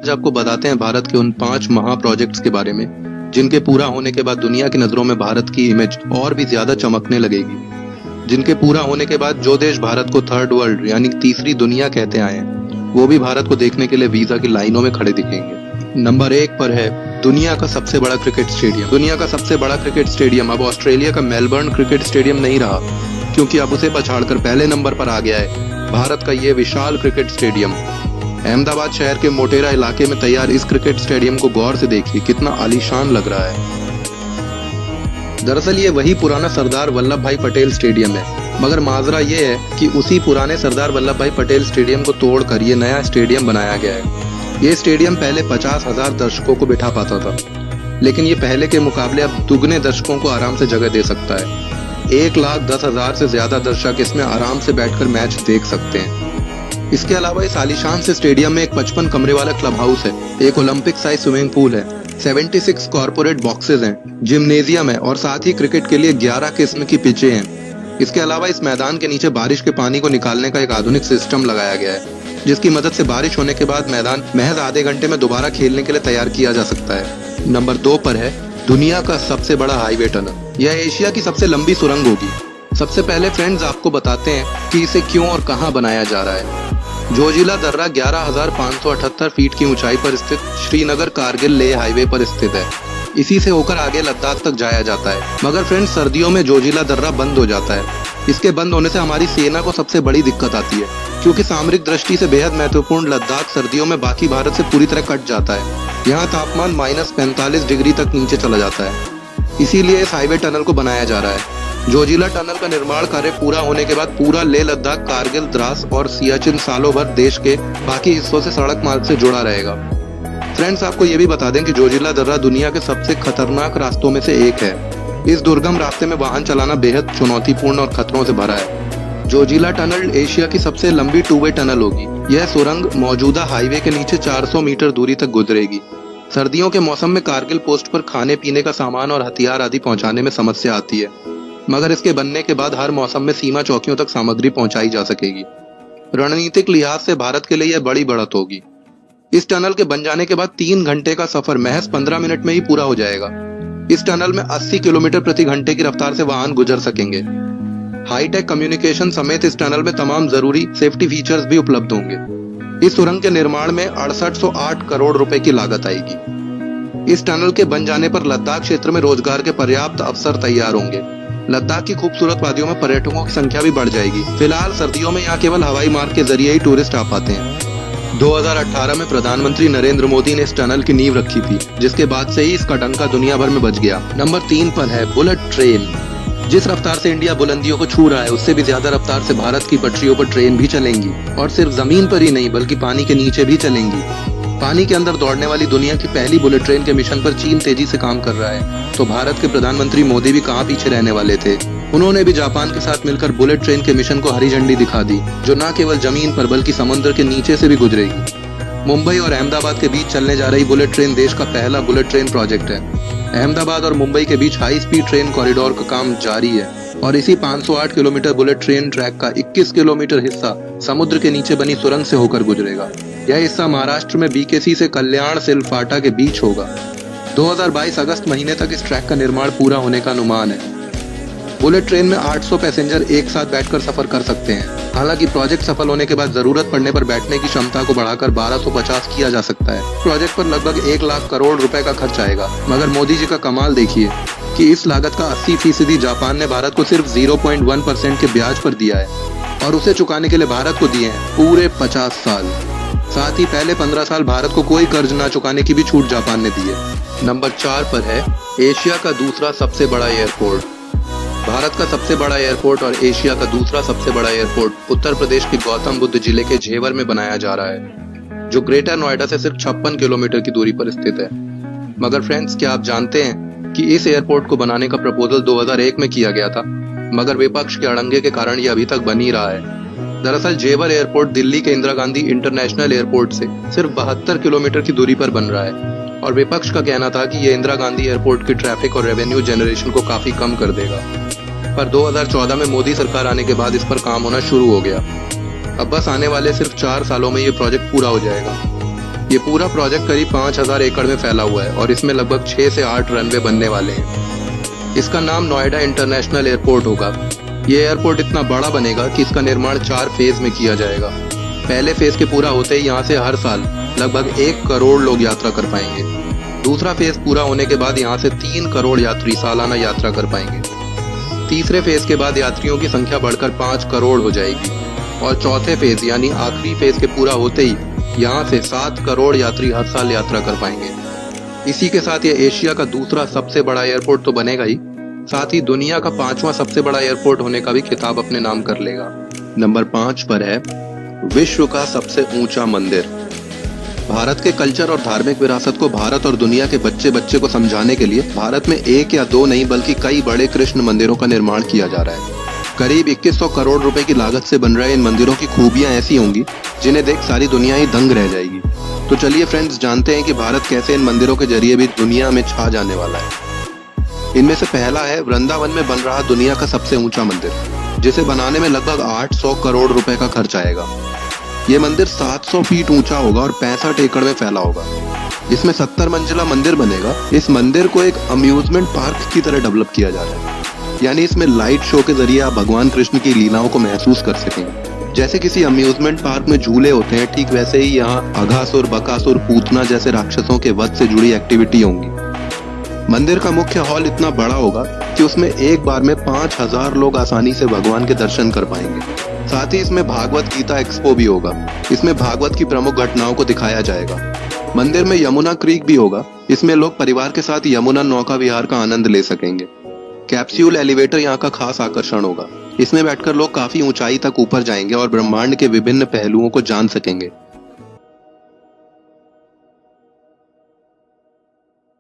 आज आपको बताते हैं भारत के उन 5 महा प्रोजेक्ट्स के बारे में जिनके पूरा होने के बाद दुनिया की नजरों में भारत की इमेज और भी ज्यादा चमकने लगेगी। जिनके पूरा होने के बाद जो देश भारत को थर्ड वर्ल्ड यानी तीसरी दुनिया कहते आए हैं वो भी भारत को देखने के लिए वीजा की लाइनों में खड़े दिखेंगे। नंबर 1 पर है दुनिया का सबसे बड़ा क्रिकेट स्टेडियम। दुनिया का सबसे बड़ा क्रिकेट स्टेडियम अब ऑस्ट्रेलिया का मेलबर्न क्रिकेट स्टेडियम नहीं रहा, क्योंकि अब उसे पछाड़कर पहले नंबर पर आ गया है भारत का ये विशाल क्रिकेट स्टेडियम। अहमदाबाद शहर के मोटेरा इलाके में तैयार इस क्रिकेट स्टेडियम को गौर से देखिए, कितना आलीशान लग रहा है। दरअसल ये वही पुराना सरदार वल्लभ भाई पटेल स्टेडियम है, मगर माजरा ये है कि उसी पुराने सरदार वल्लभ भाई पटेल स्टेडियम को तोड़कर ये नया स्टेडियम बनाया गया है। ये स्टेडियम पहले 50,000 दर्शकों को बिठा पाता था, लेकिन ये पहले के मुकाबले अब दुगने दर्शकों को आराम से जगह दे सकता है। 1,10,000 से ज्यादा दर्शक इसमें आराम से बैठकर मैच देख सकते हैं। इसके अलावा इस आलीशान से स्टेडियम में एक 55 कमरे वाला क्लब हाउस है, एक ओलंपिक साइज स्विमिंग पूल है, 76 कॉर्पोरेट बॉक्सेस हैं, जिम्नेजियम है और साथ ही क्रिकेट के लिए 11 किस्म की पिचें हैं। इसके अलावा इस मैदान के नीचे बारिश के पानी को निकालने का एक आधुनिक सिस्टम लगाया गया है, जिसकी मदद से बारिश होने के बाद मैदान महज आधे घंटे में दोबारा खेलने के लिए तैयार किया जा सकता है। नंबर 2 पर है दुनिया का सबसे बड़ा हाईवे टनल। यह एशिया की सबसे लंबी सुरंग होगी। सबसे पहले फ्रेंड्स आपको बताते हैं कि इसे क्यों और कहां बनाया जा रहा है। जोजिला दर्रा 11,578 फीट की ऊंचाई पर स्थित श्रीनगर कारगिल लेह हाईवे पर स्थित है। इसी से होकर आगे लद्दाख तक जाया जाता है। मगर फ्रेंड्स सर्दियों में जोजिला दर्रा बंद हो जाता है। इसके बंद होने से हमारी सेना को सबसे बड़ी दिक्कत आती है, क्योंकि सामरिक दृष्टि से बेहद महत्वपूर्ण लद्दाख सर्दियों में बाकी भारत से पूरी तरह कट जाता है। यहाँ तापमान -45 डिग्री तक नीचे चला जाता है। इसीलिए इस हाईवे टनल को बनाया जा रहा है। जोजिला टनल का निर्माण कार्य पूरा होने के बाद पूरा लेह लद्दाख, कारगिल, द्रास और सियाचिन सालों भर देश के बाकी हिस्सों से सड़क मार्ग से जुड़ा रहेगा। फ्रेंड्स आपको ये भी बता दें कि जोजिला दर्रा दुनिया के सबसे खतरनाक रास्तों में से एक है। इस दुर्गम रास्ते में वाहन चलाना बेहद चुनौतीपूर्ण और खतरों से भरा है। जोजिला टनल एशिया की सबसे लंबी 2 वे टनल होगी। यह सुरंग मौजूदा हाईवे के नीचे 400 मीटर दूरी तक गुजरेगी। सर्दियों के मौसम में कारगिल पोस्ट पर खाने पीने का सामान और हथियार आदि पहुंचाने में समस्या आती है, मगर इसके बनने के बाद हर मौसम में सीमा चौकियों तक सामग्री पहुंचाई जा सकेगी। रणनीतिक लिहाज से भारत के लिए यह बड़ी बढ़त होगी। इस टनल के बन जाने के बाद 3 घंटे का सफर महज 15 मिनट में ही पूरा हो जाएगा। इस टनल में 80 किलोमीटर प्रति घंटे की रफ्तार से वाहन गुजर सकेंगे। हाईटेक कम्युनिकेशन समेत इस टनल में तमाम जरूरी सेफ्टी फीचर्स भी उपलब्ध होंगे। इस सुरंग के निर्माण में 6808 करोड़ रुपए की लागत आएगी। इस टनल के बन जाने पर लद्दाख क्षेत्र में रोजगार के पर्याप्त अवसर तैयार होंगे। लद्दाख की खूबसूरत वादियों में पर्यटकों की संख्या भी बढ़ जाएगी। फिलहाल सर्दियों में यहाँ केवल हवाई मार्ग के जरिए ही टूरिस्ट आ पाते हैं। 2018 में प्रधानमंत्री नरेंद्र मोदी ने इस टनल की नींव रखी थी, जिसके बाद से ही इसका डंका दुनिया भर में बज गया। नंबर 3 पर है बुलेट ट्रेन। जिस रफ्तार से इंडिया बुलंदियों को छू रहा है, उससे भी ज्यादा रफ्तार से भारत की पटरियों पर ट्रेन भी चलेंगी, और सिर्फ जमीन पर ही नहीं बल्कि पानी के नीचे भी चलेंगी। पानी के अंदर दौड़ने वाली दुनिया की पहली बुलेट ट्रेन के मिशन पर चीन तेजी से काम कर रहा है, तो भारत के प्रधानमंत्री मोदी भी कहां पीछे रहने वाले थे। उन्होंने भी जापान के साथ मिलकर बुलेट ट्रेन के मिशन को हरी झंडी दिखा दी, जो न केवल जमीन पर बल्कि समुद्र के नीचे से भी गुजरेगी। मुंबई और अहमदाबाद के बीच चलने जा रही बुलेट ट्रेन देश का पहला बुलेट ट्रेन प्रोजेक्ट है। अहमदाबाद और मुंबई के बीच हाई स्पीड ट्रेन कॉरिडोर का काम जारी है, और इसी 508 किलोमीटर बुलेट ट्रेन ट्रैक का 21 किलोमीटर हिस्सा समुद्र के नीचे बनी सुरंग से होकर गुजरेगा। यह हिस्सा महाराष्ट्र में बीकेसी से कल्याण सिलफाटा के बीच होगा। 2022 अगस्त महीने तक इस ट्रैक का निर्माण पूरा होने का अनुमान है। बुलेट ट्रेन में 800 पैसेंजर एक साथ बैठकर सफर कर सकते हैं। हालांकि प्रोजेक्ट सफल होने के बाद जरूरत पड़ने पर बैठने की क्षमता को बढ़ाकर 1250 किया जा सकता है। प्रोजेक्ट पर लगभग 1 लाख करोड़ रुपए का खर्च आएगा, मगर मोदी जी का कमाल देखिए कि इस लागत का 80% जापान ने भारत को सिर्फ 0.1% के ब्याज पर दिया है, और उसे चुकाने के लिए भारत को दिए हैं पूरे 50 साल। साथ ही पहले 15 साल भारत को कोई कर्ज न चुकाने की भी छूट जापान ने दी है। नंबर 4 पर है एशिया का दूसरा सबसे बड़ा एयरपोर्ट। भारत का सबसे बड़ा एयरपोर्ट और एशिया का दूसरा सबसे बड़ा एयरपोर्ट उत्तर प्रदेश के गौतम बुद्ध जिले के झेवर में बनाया जा रहा है, जो ग्रेटर नोएडा से सिर्फ 56 किलोमीटर की दूरी पर स्थित है। मगर फ्रेंड्स, क्या आप जानते हैं कि इस एयरपोर्ट को बनाने का प्रपोजल 2001 में किया गया था, मगर विपक्ष के अड़ंगे के कारण यह अभी तक बन ही रहा है। दरअसल झेवर एयरपोर्ट दिल्ली के इंदिरा गांधी इंटरनेशनल एयरपोर्ट से सिर्फ 72 किलोमीटर की दूरी पर बन रहा है, और विपक्ष का कहना था कि यह इंदिरा गांधी एयरपोर्ट की ट्रैफिक और रेवेन्यू जनरेशन को काफी कम कर देगा। पर 2014 में मोदी सरकार आने के बाद इस पर काम होना शुरू हो गया। अब बस आने वाले सिर्फ 4 सालों में ये प्रोजेक्ट पूरा हो जाएगा। ये पूरा प्रोजेक्ट करीब 5000 एकड़ में फैला हुआ है और इसमें लगभग 6 से 8 रनवे बनने वाले हैं। इसका नाम नोएडा इंटरनेशनल एयरपोर्ट होगा। ये एयरपोर्ट इतना बड़ा बनेगा कि इसका निर्माण 4 फेज में किया जाएगा। पहले फेज के पूरा होते ही यहाँ से हर साल लगभग 1 करोड़ लोग यात्रा कर पाएंगे। दूसरा फेज पूरा होने के बाद यहाँ से 3 करोड़ यात्री सालाना यात्रा कर पाएंगे। तीसरे फेज के बाद यात्रियों की संख्या बढ़कर 5 करोड़ हो जाएगी और चौथे फेज यानी आखिरी फेज के पूरा होते ही यहाँ से 7 करोड़ यात्री हर साल यात्रा कर पाएंगे। इसी के साथ ये एशिया का दूसरा सबसे बड़ा एयरपोर्ट तो बनेगा ही, साथ ही दुनिया का 5वां सबसे बड़ा एयरपोर्ट होने का भी खिताब अपने नाम कर लेगा। नंबर 5 पर है विश्व का सबसे ऊंचा मंदिर। भारत के कल्चर और धार्मिक विरासत को भारत और दुनिया के बच्चे बच्चे को समझाने के लिए भारत में 1 या 2 नहीं बल्कि कई बड़े कृष्ण मंदिरों का निर्माण किया जा रहा है। करीब 2100 करोड़ रुपए की लागत से बन रहे इन मंदिरों की खूबियां ऐसी होंगी जिन्हें देख सारी दुनिया ही दंग रह जाएगी। तो चलिए फ्रेंड्स, जानते हैं कि भारत कैसे इन मंदिरों के जरिए भी दुनिया में छा जाने वाला है। इनमें से पहला है वृंदावन में बन रहा दुनिया का सबसे ऊंचा मंदिर, जिसे बनाने में लगभग 800 करोड़ रुपए का खर्च आएगा। ये मंदिर 700 फीट ऊंचा होगा और 65 एकड़ में फैला होगा। इसमें 70 मंजिला मंदिर बनेगा। इस मंदिर को एक अम्यूजमेंट पार्क की तरह डेवलप किया जा रहा है, यानी इसमें लाइट शो के जरिए आप भगवान कृष्ण की लीलाओं को महसूस कर सकेंगे। जैसे किसी अम्यूजमेंट पार्क में झूले होते हैं, ठीक वैसे ही यहाँ अघासुर, बकासुर, पूतना जैसे राक्षसों के वध से जुड़ी एक्टिविटी होंगी। मंदिर का मुख्य हॉल इतना बड़ा होगा कि उसमें एक बार में 5000 लोग आसानी से भगवान के दर्शन कर पाएंगे। साथ ही इसमें भागवत गीता एक्सपो भी होगा। इसमें भागवत की प्रमुख घटनाओं को दिखाया जाएगा। मंदिर में यमुना क्रीक भी होगा। इसमें लोग परिवार के साथ यमुना नौका विहार का आनंद ले सकेंगे। कैप्सूल एलिवेटर यहाँ का खास आकर्षण होगा। इसमें बैठकर लोग काफी ऊंचाई तक ऊपर जाएंगे और ब्रह्मांड के विभिन्न पहलुओं को जान सकेंगे।